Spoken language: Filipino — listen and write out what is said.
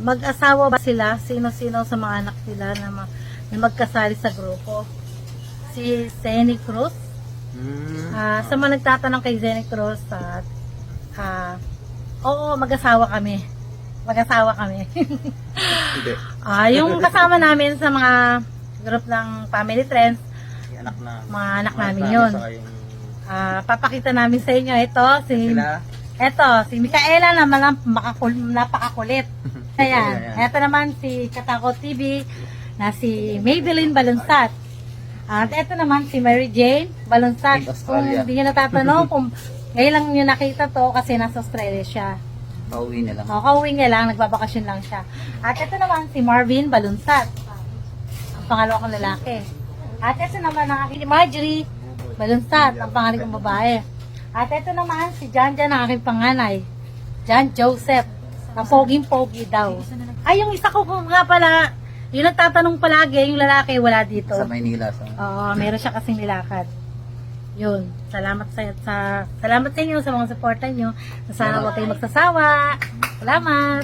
mag-asawa ba sila? Sino-sino sa mga anak nila na magkasali sa grupo? Si Zenny Cruz. Sa mga nagtatanong kay Zenny Cruz, oo, mag-asawa kami. Mag-asawa kami. Yung kasama namin sa mga group ng family friends, mga anak namin yun. Papakita namin sa inyo. Ito, si Micaela na napakakulit. Ayan. Ito naman si Katako TV na si Maybelline Balunsat. At ito naman si Mary Jane Balunsat. Kung hindi nyo natatanong, kung ngayon lang nyo nakita to kasi nasa Australia siya. Pauwi na lang. Kauwi niya lang, nagbabakasyon lang siya. At ito naman si Marvin Balunsat. Ang pangalawa kong lalaki. At ito naman ang aking Marjorie Balunsat, ang pangalan kong babae. At ito naman si Jan Jan, ang aking panganay. Jan Joseph. Ang poging-pogi daw. Ay, yung isa ko nga pala, yung nagtatanong palagi, yung lalaki wala dito. Sa Maynila. Oo, meron siya kasing nilakad. Yun. Salamat salamat sa inyo sa mga suporta nyo. Sana huwag kayong magsasawa. Salamat.